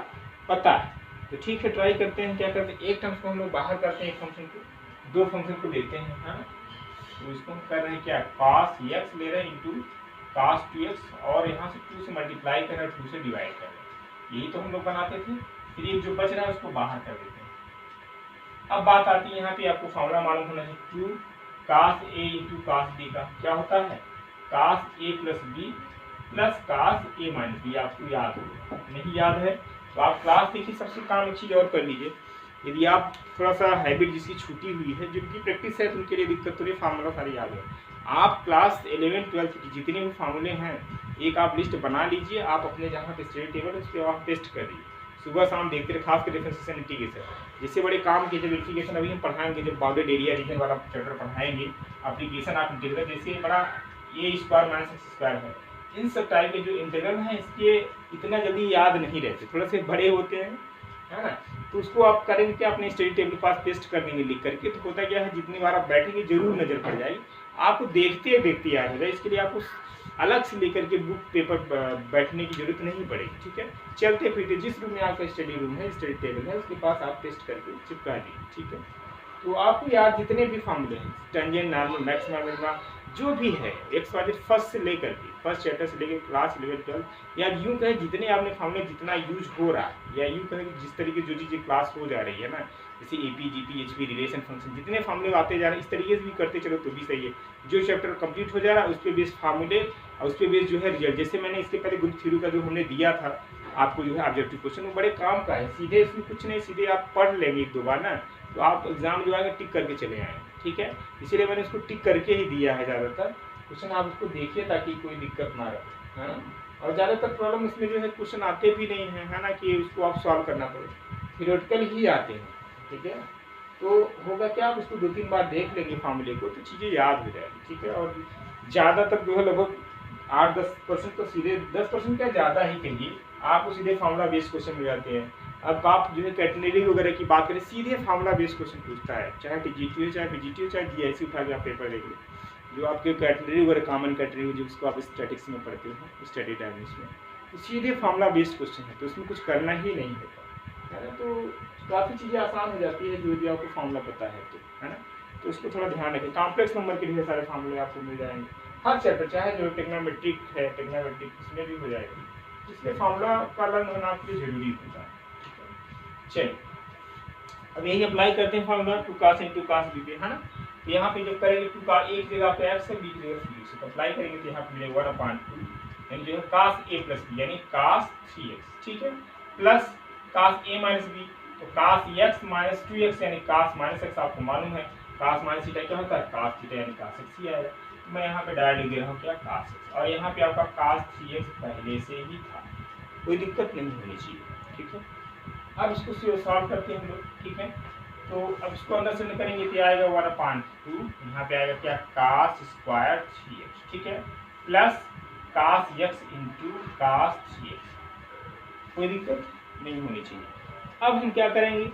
पता है। तो ठीक है, ट्राई करते हैं। क्या करते हैं, एक टर्म्स को हम लोग बाहर करते हैं, एक फंक्शन को, 2 फंक्शन को लेते हैं, है ना। तो इसको हम कर रहे हैं क्या, cos x ले रहे हैं इंटू cos 2x, और यहाँ से 2 से मल्टीप्लाई कर रहे हैं, 2 से डिवाइड कर रहे हैं, यही तो हम लोग बनाते थे। फिर ये जो बच रहा है उसको बाहर कर देते हैं। अब बात आती है यहाँ पे, आपको फॉर्मूला मालूम होना चाहिए, 2 cos a into cos b का क्या होता है, cos a plus b plus cos a minus b। आपको याद होगा, नहीं याद है तो आप क्लास देखिए। सबसे काम एक चीज़ और कर लीजिए, यदि आप थोड़ा सा हैबिट जिसकी छूटी हुई है, जिनकी प्रैक्टिस है, तो उनके लिए दिक्कत तो नहीं, फार्मूला सारे याद है। आप क्लास 11 12 की जितने भी फार्मूले हैं एक आप लिस्ट बना लीजिए, आप अपने जहाँ पे स्टडी टेबल है उस पर आप टेस्ट कर लीजिए, सुबह शाम देखते रहे, खास कर डिफरेंशिएशन इंटीग्रेशन। जिससे बड़े काम की, जब इंटीग्रेशन अभी हम पढ़ाएंगे, जब बाउंडेड एरिया रीजन वाला चैप्टर पढ़ाएंगे, एप्लीकेशन आप इंटीग्रल, जैसे बड़ा a² माइनस x² है, इन सब टाइप के जो इंटीग्रल हैं इसके इतना जल्दी याद नहीं रहते, थोड़ा से बड़े होते हैं, है ना। तो उसको आप करेंगे क्या, अपने स्टडी टेबल के पास पेस्ट कर देंगे लिख करके, तो होता क्या है, जितनी बार आप बैठेंगे जरूर नजर पड़ जाएगी, आपको देखते देखते याद हो जाए। इसके लिए आपको अलग से लेकर के बुक पेपर बैठने की जरूरत नहीं पड़ेगी, ठीक है। चलते फिरते जिस रूम में आपका स्टडी रूम है, स्टडी टेबल है, उसके पास आप टेस्ट करके चिपका दीजिए, ठीक है। तो आपको याद जितने भी फार्मूले हैं, टेंजेंट, नॉर्मल, मैक्सिमम, मिनिमम, जो भी है XYZ फर्स्ट से लेकर के, फर्स्ट चैप्टर से लेकर क्लास 11 12, या यूँ कहें जितने आपने फार्मूले जितना यूज हो रहा है, या यूँ कहें जिस तरीके जो चीज़ें क्लास हो जा रही है ना, जैसे AP GP HP relation function, जितने फार्मूले आते जा रहे हैं इस तरीके से भी करते चलो तो भी सही है। जो चैप्टर कंप्लीट हो जा रहा है उस पर बेस्ड फार्मूले और उस पर बेस्ड जो है रिजल्ट, जैसे मैंने इसके पहले ग्रुप थ्योरी का जो हमने दिया था आपको जो है ऑब्जेक्टिव क्वेश्चन, वो बड़े काम का है, सीधे इसमें कुछ नहीं, सीधे आप पढ़ लेंगे 1 2 बार ना, तो आप एग्जाम जो आएगा टिक करके चले आएंगे, ठीक है। इसीलिए मैंने इसको टिक करके ही दिया है ज़्यादातर क्वेश्चन, आप उसको देखिए ताकि कोई दिक्कत ना रहे, है ना। और ज़्यादातर प्रॉब्लम इसमें जो है क्वेश्चन आते भी नहीं हैं, है ना, कि उसको आप सॉल्व करना पड़े, थ्योरेटिकल ही आते हैं, ठीक है। तो होगा क्या, आप उसको 2 3 बार देख लेंगे फार्मूले को, तो चीज़ें याद हो जाएगी, ठीक है। और ज़्यादातर जो है लगभग 8-10% तो सीधे 10% क्या ज़्यादा ही कहिए आपको सीधे फार्मूला बेस्ड क्वेश्चन मिल जाते हैं। अब आप जो है कैटेगरी वगैरह की बात करें सीधे फार्मूला बेस्ड क्वेश्चन पूछता है, चाहे टीजीटी हो चाहे पीजीटी हो चाहे जीआईसी उठा के आप पेपर देख लो, जो आपके कैटेगरी वगैरह कॉमन कैटेगरी जिसको आप स्टैटिक्स में पढ़ते हो स्टडी डायनेमिक्स में, तो सीधे फार्मूला बेस्ड क्वेश्चन है, तो उसमें कुछ करना ही नहीं होता है ना। तो काफ़ी चीज़ें आसान हो जाती है जो यदि आपको फार्मूला पता है तो, है ना। तो इसको थोड़ा ध्यान रखें। कॉम्प्लेक्स नंबर के ढेर सारे फार्मूले आपको मिल जाएंगे हर चैप्टर, चाहे जो टेक्नोमेट्रिक है टेक्नोमेट्रिक इसमें भी हो जाएगा, इसलिए फार्मूला का लर्न होना आपके लिए जरूरी होता है। चलिए अब यही अप्लाई करते हैं formula 2 cos into cos b पे, है ना। तो यहाँ पे जब करेंगे 2 का एक जगह पे x है, b की जगह c है, तो अप्लाई करेंगे तो यहाँ पे मिलेगा 1/2 यानी जो है cos a प्लस b यानी cos 3x, ठीक है, plus cos a minus b, तो cos x माइनस 2x यानी cos माइनस x आपको मालूम है, cos माइनस थीटा क्या होता है cos थीटा यानी cos x ही आएगा। तो मैं यहाँ पे डायरेक्ट लिख दे रहा हूँ क्या cos x, और यहाँ पे आपका cos 3x पहले से ही था, कोई दिक्कत नहीं होनी चाहिए, ठीक है। अब इसको सॉल्व करते हैं हम लोग, ठीक है। तो अब इसको अंदर से करेंगे तो आएगा 1/2, यहाँ पे आएगा क्या cos स्क्वायर 3x, ठीक है, plus cos x into cos 3x, कोई दिक्कत नहीं होनी चाहिए। अब हम क्या करेंगे,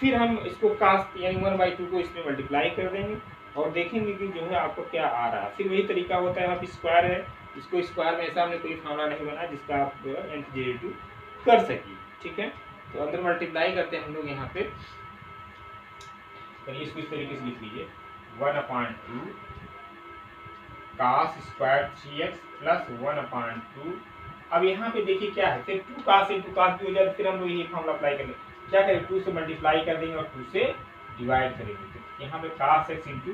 फिर हम इसको cos यानी 1/2 को इसमें मल्टीप्लाई कर देंगे और देखेंगे कि जो है आपको क्या आ रहा है। फिर वही तरीका होता है, यहाँ पे स्क्वायर है, इसको स्क्वायर में ऐसा हमने कोई फार्मूला नहीं बना जिसका आप nth डेरिवेटिव कर सकिए, ठीक है। तो अंदर मल्टीप्लाई करते हैं हम लोग यहाँ पे, इसको इस तरीके से लिख लीजिए 1/2 cos स्क्वायर 3x प्लस 1/2। अब यहाँ पे देखिए क्या है, फिर 2 cos इंटू cos भी हो जाए, फिर हम लोग यही फार्मूला अप्लाई करेंगे, क्या करें 2 से मल्टीप्लाई कर देंगे और 2 से डिवाइड करेंगे, तो यहाँ पे cos x into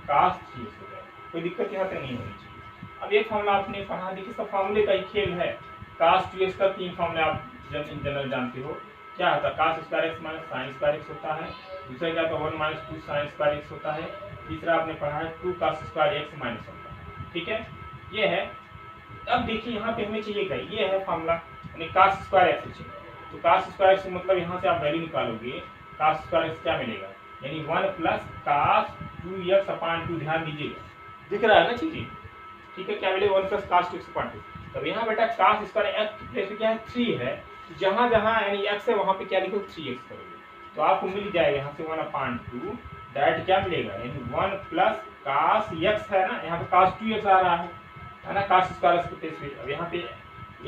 cos 3x हो जाए, कोई दिक्कत यहाँ तक नहीं होनी चाहिए। अब एक फार्मूला आपने पढ़ा, देखिए सब फार्मूले का ही खेल है। cos 2x का 3 फार्मूले आप इन जनरल जानते हो, क्या होता है cos square x minus sine square x होता है, दूसरा क्या होता है 1 माइनस 2 साइन स्क्वायर x होता है, तीसरा आपने पढ़ा है 2 cos स्क्वायर x माइनस होता है, ठीक है, ये है। अब देखिए यहाँ पे हमें चाहिए क्या, ये है फार्मूला यानी cos स्क्वायर x चाहिए, तो cos स्क्वायर x मतलब यहाँ से आप वैल्यू निकालोगे, cos स्क्वायर x क्या मिलेगा यानी 1 प्लस cos 2x/2, ध्यान दीजिएगा दिख रहा है ना चीजें, ठीक है, क्या मिलेगा 1 प्लस cos 2x/2। तब यहाँ बेटा cos स्क्वायर x की प्लेस पे क्या है 3 है, जहाँ जहाँ यानी x है वहाँ पे क्या लिखो 3x करोगे, तो आपको मिल जाएगा यहाँ से 1/2 डायरेक्ट क्या मिलेगा यानी 1 प्लस cos x है ना, यहाँ पे cos 2x आ रहा है ना, cos स्क्वायर x की प्लेस पे। अब यहाँ पे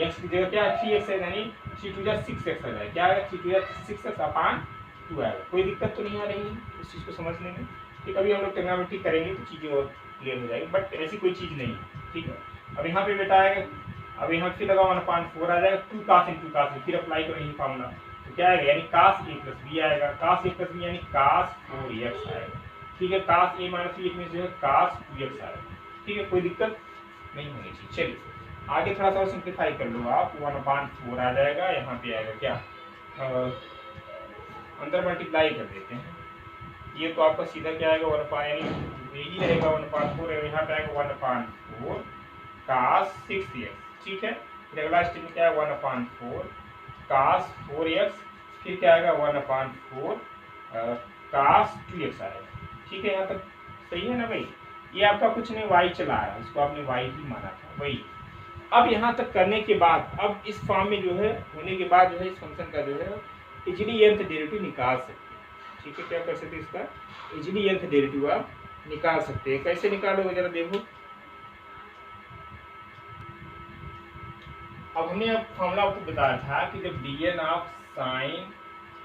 x की जगह क्या है 3x है, यानी 3 2 6x आ जाएगा, क्या आएगा 3 2 6x/2 आएगा, कोई दिक्कत तो नहीं आ रही है उस चीज़ को समझने में, ठीक। अभी हम लोग ट्रिग्नोमेट्री करेंगे तो चीज़ें और क्लियर हो जाएगी, बट ऐसी कोई चीज़ नहीं है, ठीक है। अब यहाँ पे बेटा आएगा, अब यहाँ फिर लगा 1/4 आ जाएगा 2 cos इंटू cos, फिर अप्लाई करो यही फार्मूला, तो क्या आएगा यानी cos a प्लस b आएगा, cos a प्लस b यानी cos 4x आएगा, ठीक है, cos a माइनस b में जो है cos 2x आएगा, ठीक है, कोई दिक्कत नहीं होनी चाहिए। चलिए आगे थोड़ा सा सिंप्लीफाई कर लो आप, 1/4 आ जाएगा, यहाँ पे आएगा क्या अंदर मल्टीप्लाई कर देते हैं, ये तो आपका सीधा क्या आएगा 1 यानी यही रहेगा 1/4 है, यहाँ पे आएगा 1/4 cos 6x, ठीक है, फिर अगला स्टेप में क्या है 1/4 cos 4x, फिर क्या आएगा 1/4 cos 2x आएगा, ठीक है, यहाँ तक सही है ना भाई। ये आपका कुछ नहीं y चला रहा है, इसको आपने y ही माना था वही। अब यहाँ तक करने के बाद अब इस फॉर्म में जो है होने के बाद जो है इस फंक्शन का जो है इजीली nth डेरिवेटिव निकाल सकते हैं, ठीक है, क्या कर सकते हैं इसका इजीली nth डेरिवेटिव आप निकाल सकते हैं, कैसे निकालोगे जरा देखो। अब हमने अब फॉर्मूला आपको बताया था कि जब dn of sine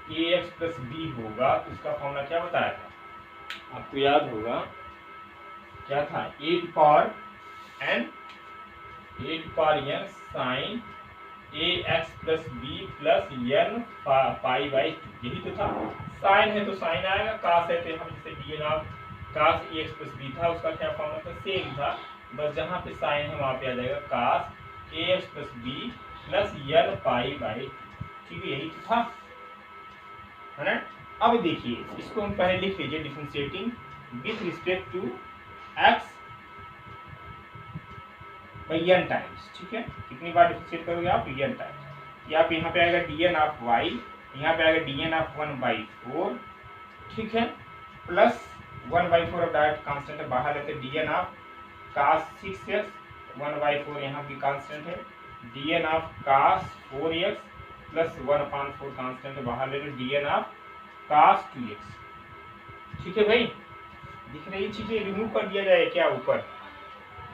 ax plus b होगा तो उसका फॉर्मूला क्या बताया था, आपको याद होगा क्या था 8 power n sine ax plus b plus n π/2, यही तो था। साइन है तो साइन आएगा, कास है तो हम जैसे dn of cos ax plus b था उसका क्या फॉर्मूला था सेम था, बस जहाँ पे साइन है वहाँ पे आ जाएगा कास ax plus b plus n π/2, ठीक है, यही तो था, है ना। अब देखिए इसको हम पहले लिख लीजिए differentiating with respect to x by n times, ठीक है, कितनी बार डिफरेंशिएट करोगे आप n टाइम्स, या आप यहाँ पे आएगा dn ऑफ y, यहाँ पे आएगा dn ऑफ 1/4, ठीक है, प्लस 1/4 अब डायरेक्ट कांस्टेंट है बाहर लेते dn ऑफ cos 6x 1/4 यहाँ भी कांस्टेंट है, dn of cos 4x plus 1/4 constant बाहर ले लो, dn ऑफ cos 2x। ठीक है भाई, दिख रही चीजें रिमूव कर दिया जाए क्या ऊपर?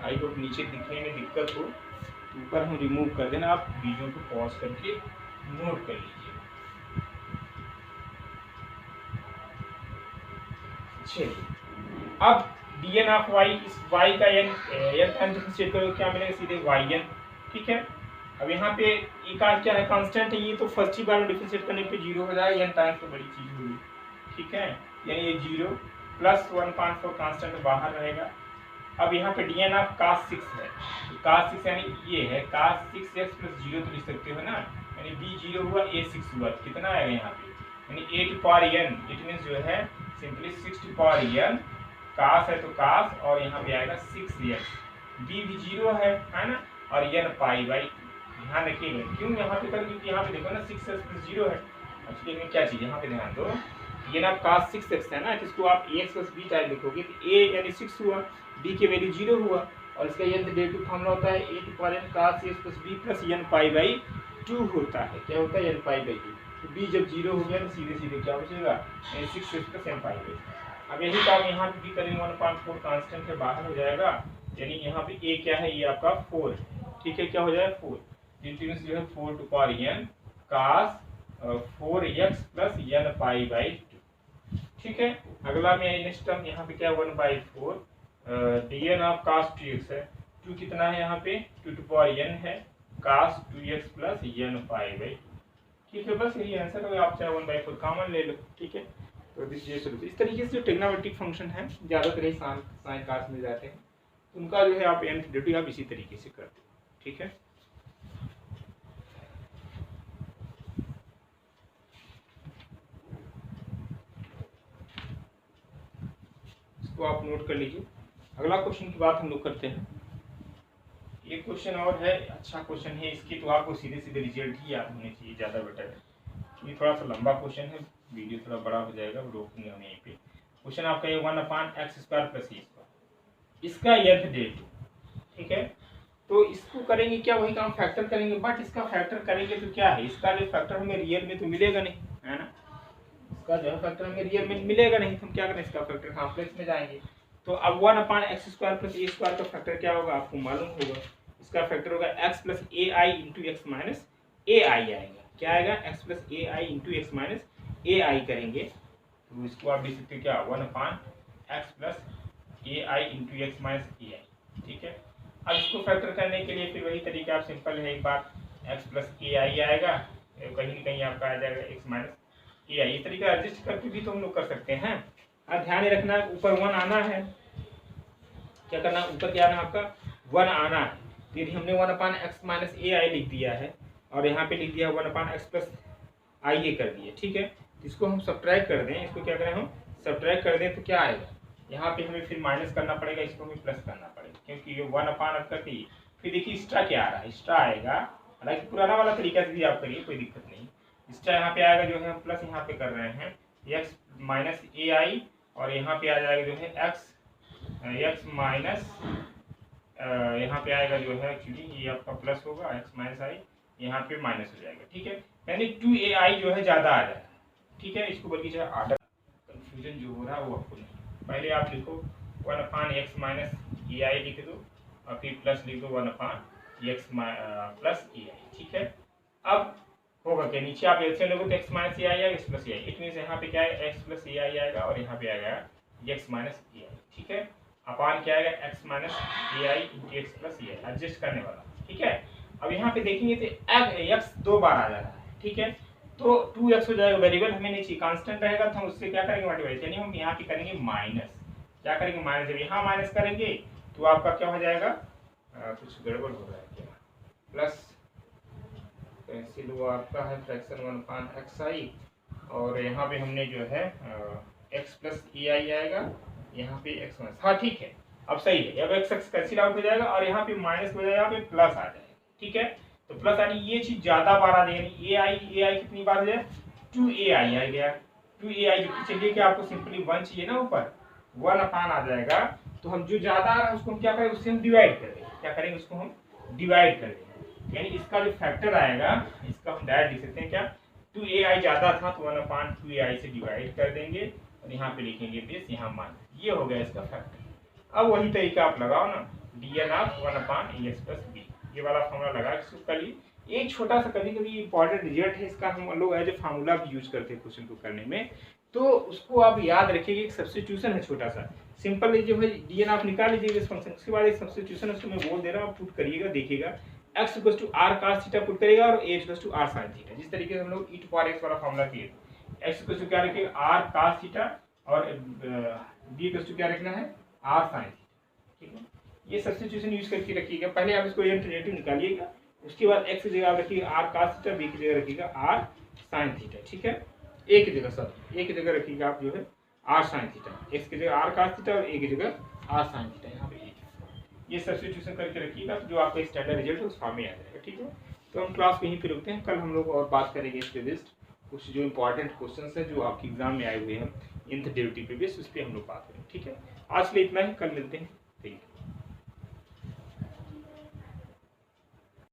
आई होप नीचे दिखने में दिक्कत हो तो ऊपर हम रिमूव कर देना। आप वीडियो को पॉज करके नोट कर लीजिए। चलिए, अब dn ऑफ y, इस y का n टाइम डिफरेंशिएट करो, क्या मिलेगा? सीधे yn। ठीक है, अब यहाँ पे ये का क्या है? कांस्टेंट है, ये तो फर्स्ट ही बार में डिफरेंशिएट करने पे 0 हो जाएगा, n टाइम्स तो बड़ी चीज होगी। ठीक है, यानी ये 0 प्लस 1/4 कांस्टेंट बाहर रहेगा। अब यहाँ पे dn ऑफ cos 6 है, तो cos 6 यानी ये है cos 6x प्लस 0 तो लिख सकते हो ना, यानी b 0 हुआ a 6 हुआ, कितना आएगा यहाँ पे? यानी a to power n, it means जो है simply 6 to power n, cos है तो cos और यहाँ पे आएगा 6x, b भी 0 है ना, और n पाई बाई। ध्यान रखिएगा, क्यों यहाँ पे कर, क्योंकि यहाँ पे देखो ना 6x प्लस 0 है। एक्चुअली में क्या चीज़, यहाँ पे ध्यान दो, ये ना cos 6x है ना, इसको आप ax प्लस b टाइप लिखोगे तो a यानी 6 हुआ, b की वैल्यू 0 हुआ, और इसका nth डेरिवेटिव फॉर्मूला होता है a to power n cos x plus b plus n pi by 2 होता है। क्या होता है? n pi by 2। तो b जब 0 हो गया तो सीधे सीधे क्या बचेगा? 6x plus n pi by. अब यही काम यहाँ पे भी करेंगे, 1/4 कांस्टेंट है बाहर हो जाएगा, यानी यहाँ पे a क्या है? ये आपका 4। ठीक है, क्या हो जाएगा? 4। जो है 4 to power n cos 4x plus n pi by 2। ठीक है, अगला में नेक्स्ट टर्म यहाँ पे क्या है? 1/4 dn ऑफ cos 2x है, 2 कितना है यहाँ पे? 2 टू पावर n है, cos 2x plus n pi by 2। ठीक है, बस यही आंसर है, आप चाहे 1/4 कॉमन ले लो। ठीक है, तो इस तरीके से जो ट्रिग्नोमेट्रिक फंक्शन है ज़्यादातर ही साइन कास में जाते हैं, उनका जो है आप nth डेरिवेटिव आप इसी तरीके से करते हो। ठीक है, इसको आप नोट कर लीजिए। अगला क्वेश्चन की बात हम लोग करते हैं। ये क्वेश्चन और है, अच्छा क्वेश्चन है, इसकी तो आपको सीधे सीधे रिजल्ट ही याद होने चाहिए, ज़्यादा बेटर है। ये थोड़ा सा लंबा क्वेश्चन है, वीडियो थोड़ा बड़ा हो जाएगा, रोकेंगे हम यहीं पे। क्वेश्चन आपका ये 1/x² प्लस e², इसका nth डेरिवेटिव। ठीक है, तो इसको करेंगे क्या? वही काम फैक्टर करेंगे, बट इसका फैक्टर करेंगे तो क्या है, इसका जो फैक्टर हमें रियल में तो मिलेगा नहीं, है ना, इसका जो है फैक्टर हमें रियल में मिलेगा नहीं, तो हम क्या करें, इसका फैक्टर कॉम्प्लेक्स में जाएंगे। तो अब 1/x² प्लस e² का फैक्टर क्या होगा आपको मालूम होगा, इसका फैक्टर होगा x plus ai into x minus ai आएगा। क्या आएगा? x plus ai into x minus ai करेंगे, तो इसको आप लिख सकते हो क्या? 1/x plus ai into x minus ai। ठीक है, अब इसको फैक्टर करने के लिए फिर वही तरीका, आप सिंपल है, एक बार x प्लस ai आएगा, कहीं न कहीं आपका आ जाएगा x माइनस ai। इस तरीका एडजस्ट करके भी तो हम लोग कर सकते हैं। अब ध्यान रखना, ऊपर 1 आना है, क्या करना? ऊपर क्या आना है आपका? 1 आना है। तो यदि हमने 1/x माइनस ai लिख दिया है और यहाँ पे लिख दिया 1/x प्लस ia कर दिया। ठीक है, इसको हम सब्ट्रैक्ट कर दें, इसको क्या करें हम? सब्ट्रैक्ट कर दें तो क्या आएगा? यहाँ पे हमें फिर माइनस करना पड़ेगा, इसको हमें प्लस करना पड़ेगा, क्योंकि ये 1/x करके फिर देखिए एक्स्ट्रा क्या आ रहा है, एक्स्ट्रा आएगा। हालांकि पुराना वाला तरीका से भी आप करिए, कोई दिक्कत नहीं। एक्स्ट्रा यहाँ पे आएगा, जो है हम प्लस यहाँ पे कर रहे हैं x माइनस ai, और यहाँ पे आ जाएगा जो है x माइनस, यहाँ पे आएगा जो है एक्चुअली ये आपका प्लस होगा, x माइनस आई, यहाँ पे माइनस हो जाएगा। ठीक है, यानी 2ai जो है ज़्यादा आ जाएगा। ठीक है, इसको बल्कि जो आर्डर कन्फ्यूजन जो हो रहा है वो आपको नहीं, पहले आप लिखो 1/x माइनस ai लिख दो, और फिर प्लस लिख दो 1/x प्लस ai। ठीक है, अब होगा क्या? नीचे आप एलसीएम लोगे तो x माइनस ai आएगा, x plus ai, it means यहाँ पे क्या है? x प्लस ai आएगा, और यहाँ पे आएगा x माइनस ai। ठीक है, अपान क्या आएगा? x minus ai into x plus ai, adjust करने वाला। ठीक है, अब यहाँ पे देखेंगे तो x 2 बार आ जा रहा है। ठीक है, तो 2x हो जाएगा, वेरिएबल हमें नहीं चाहिए, कांस्टेंट रहेगा तो हम उससे क्या करेंगे? मल्टीप्लाई, यानी हम यहाँ पे करेंगे माइनस। क्या करेंगे? माइनस। जब यहाँ माइनस करेंगे तो आपका क्या हो जाएगा? कुछ गड़बड़ हो रहा है क्या? प्लस पेंसिल वो आपका है फ्रैक्शन 1/xi, और यहाँ पे हमने जो है x प्लस ai आएगा, यहाँ पे x माइनस। हाँ ठीक है, अब सही है, अब x कैंसिल आउट हो जाएगा और यहाँ पे माइनस हो जाएगा, यहाँ पे प्लस आ जाएगा। ठीक है, तो प्लस यानी ये चीज ज्यादा बार आ जाएगी, ai कितनी बार है? 2ai आ गया, 2ai। चलिए कि आपको सिंपली 1 चाहिए ना, ऊपर 1 अपान आ जाएगा तो हम जो ज्यादा आ रहा है उसको हम क्या करेंगे, उससे हम डिवाइड कर देंगे। क्या करेंगे, उसको हम डिवाइड कर देंगे। यानी इसका जो फैक्टर आएगा, इसका हम डायरेक्ट लिख सकते हैं क्या, 2ai ज्यादा था तो 1/2ai से डिवाइड कर देंगे और यहाँ पे लिखेंगे बेस, यहाँ मान। ये हो गया इसका फैक्टर। अब वही तरीका आप लगाओ ना, dn of 1/ax plus b, ये वाला फॉर्मूला लगा के उसका लिए। एक छोटा सा कभी कभी इंपॉर्टेंट रिजल्ट है इसका, हम लोग एज ए फार्मूला भी यूज करते हैं क्वेश्चन को करने में, तो उसको आप याद रखिएगा। एक सब्स्टिट्यूशन है छोटा सा, सिंपल लीजिए भाई, डीएन आप निकाल लीजिएगा इस फंक्शन, उसके बाद एक सब्स्टिट्यूशन है उसको मैं बोल दे रहा हूँ, आप पुट करिएगा, देखिएगा x equal to R cos theta put करेगा और a equal to R sine theta. जिस तरीके से हम लोग e टू पावर x वाला फॉर्मूला किए, x इक्वल टू क्या रखिएगा आर कास थीटा और b इक्वल टू क्या रखना है आर साइन थीटा। ठीक है, ये सब्स्टिट्यूशन यूज करके रखिएगा। पहले आप इसको अल्टरनेटिव निकालिएगा, उसके बाद x की जगह आप रखिएगा आर कास थीटा, b की जगह रखिएगा आर साइन थीटा। ठीक है, a की जगह सर a की जगह रखिएगा आप जो है आर साइन थीटा, x की जगह आर कास थीटा और a की जगह आर साइन थीटा। यहाँ पे ये सब्स्टिट्यूशन करके रखिएगा, जो आपका स्टैंडर्ड रिजल्ट है उस फॉर्म में आ जाएगा। ठीक है, तो हम क्लास को यहीं पे रुकते हैं। कल हम लोग और बात करेंगे इस पे बेस्ड कुछ जो इंपॉर्टेंट क्वेश्चंस है जो आपके एग्जाम में आए हुए हैं nth डेरिवेटिव पे बेस्ड, उस पर हम लोग बात करेंगे। ठीक है, आज के लिए इतना ही, कल मिलते हैं।